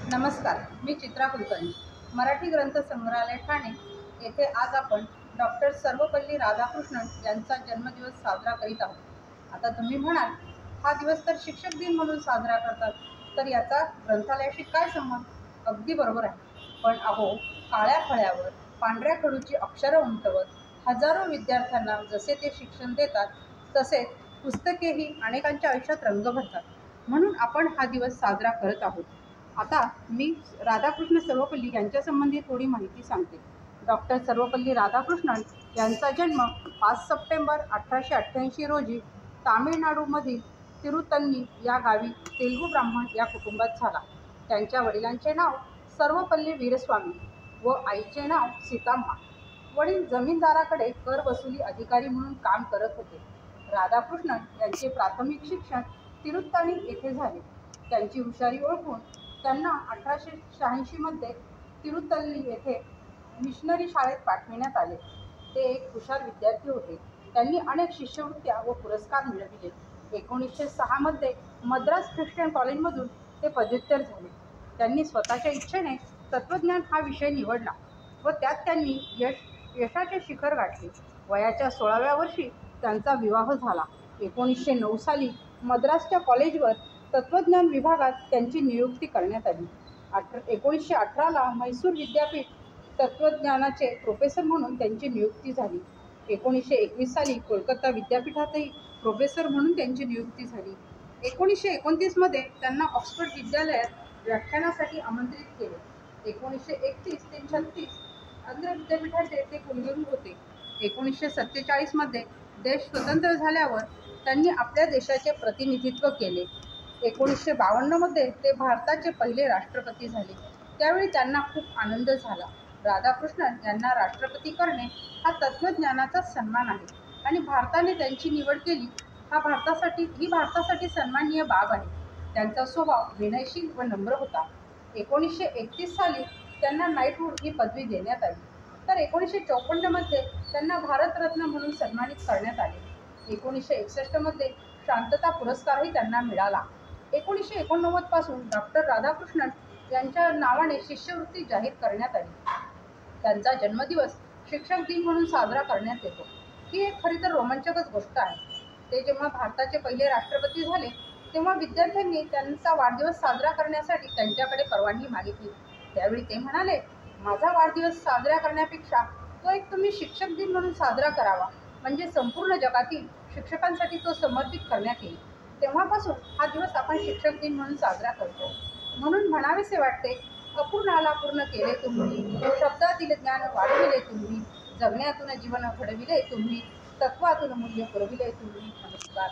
नमस्कार, मी चित्रा कुलकर्णी. मराठी ग्रंथ संग्रहालय ठाणे येथे आज आपण डॉक्टर सर्वपल्ली राधाकृष्णन यांचा जन्मदिवस साजरा करीत आहोत. आता तुम्ही म्हणाल, हा दिवस तर शिक्षक दिन म्हणून साजरा करतात, तर याचा ग्रंथालयाशी काय संबंध? अगदी बरोबर आहे. पण अहो, काळ्या फळ्यावर पांढऱ्या खडूची अक्षरं उमटवत हजारो विद्यार्थ्यांना जसे ते शिक्षण देतात, तसेच पुस्तकेही अनेकांच्या आयुष्यात रंग भरतात. म्हणून आपण हा दिवस साजरा करत आहोत. आता मी राधाकृष्ण सर्वपल्ली यांच्या संबंधी थोडी माहिती सांगते. डॉक्टर सर्वपल्ली राधाकृष्णन यांचा जन्म 5 सप्टेंबर 1888 रोजी तामिळनाडूमधील तिरुतन्नी या गावी तेलुगू ब्राह्मण या कुटुंबात झाला. त्यांच्या वडिलांचे नाव सर्वपल्ली वीरस्वामी व आईचे नाव सीताम्मा. वडील जमीनदाराकडे कर वसुली अधिकारी म्हणून काम करत होते. राधाकृष्णन यांचे प्राथमिक शिक्षण तिरुत्तानी येथे झाले. त्यांची हुशारी ओळखून त्यांना 1886 मध्ये तिरुतल्ली येथे मिशनरी शाळेत पाठविण्यात आले. ते एक हुशार विद्यार्थी होते. त्यांनी अनेक शिष्यवृत्त्या व पुरस्कार मिळविले. 1906 मध्ये मद्रास ख्रिश्चन कॉलेजमधून ते पदव्युत्तर झाले. त्यांनी स्वतःच्या इच्छेने तत्त्वज्ञान हा विषय निवडला व त्यात त्यांनी यशाचे शिखर गाठले. वयाच्या 16व्या वर्षी त्यांचा विवाह झाला. 1909 साली मद्रासच्या कॉलेजवर तत्त्वज्ञान विभागात त्यांची नियुक्ती करण्यात आली. 1918ला म्हैसूर विद्यापीठ तत्त्वज्ञानाचे प्रोफेसर म्हणून त्यांची नियुक्ती झाली. 1921 साली कोलकाता विद्यापीठातही प्रोफेसर म्हणून त्यांची नियुक्ती झाली. 1929 मध्ये त्यांना ऑक्सफर्ड विद्यालयात व्याख्यानासाठी आमंत्रित केले. 1931 ते 1936 आंध्र विद्यापीठाचे ते कुलगुरू होते. 1947 मध्ये देश स्वतंत्र झाल्यावर त्यांनी आपल्या देशाचे प्रतिनिधित्व केले. 1952 मध्ये ते भारताचे पहिले राष्ट्रपती झाले. त्यावेळी त्यांना खूप आनंद झाला. राधाकृष्णन यांना राष्ट्रपती करणे हा तत्त्वज्ञानाचा सन्मान आहे आणि भारताने त्यांची निवड केली ही भारतासाठी सन्माननीय बाब आहे. त्यांचा स्वभाव विनयशील व नम्र होता. 1931 साली त्यांना नाईटहूड ही पदवी देण्यात आली. तर 1954 मध्ये त्यांना भारतरत्न म्हणून सन्मानित करण्यात आले. 1961 मध्ये शांतता पुरस्कारही त्यांना मिळाला. 1989 पासून डॉक्टर राधाकृष्णन यांच्या नावाने शिष्यवृत्ती जाहीर करण्यात आली. त्यांचा जन्मदिवस शिक्षक दिन म्हणून साजरा करण्यात येतो. ही एक खरी तर रोमांचकच गोष्ट आहे. ते जेव्हा भारताचे पहिले राष्ट्रपती झाले तेव्हा विद्यार्थ्यांनी त्यांचा वाढदिवस साजरा करण्यासाठी त्यांच्याकडे परवानगी मागितली. त्यावेळी ते म्हणाले, माझा वाढदिवस साजरा करण्यापेक्षा तो एक तुम्ही शिक्षक दिन म्हणून साजरा करावा, म्हणजे संपूर्ण जगातील शिक्षकांसाठी तो समर्पित करण्यात येईल. तेव्हापासून हा दिवस आपण शिक्षक दिन म्हणून साजरा करतो. म्हणून म्हणावेसे वाटते, अपूर्णाला पूर्ण केले तुम्ही, शब्दातील ज्ञान वाढविले तुम्ही, जगण्यातून जीवन घडविले तुम्ही, तत्वातून मूल्य पुरविले तुम्ही. नमस्कार.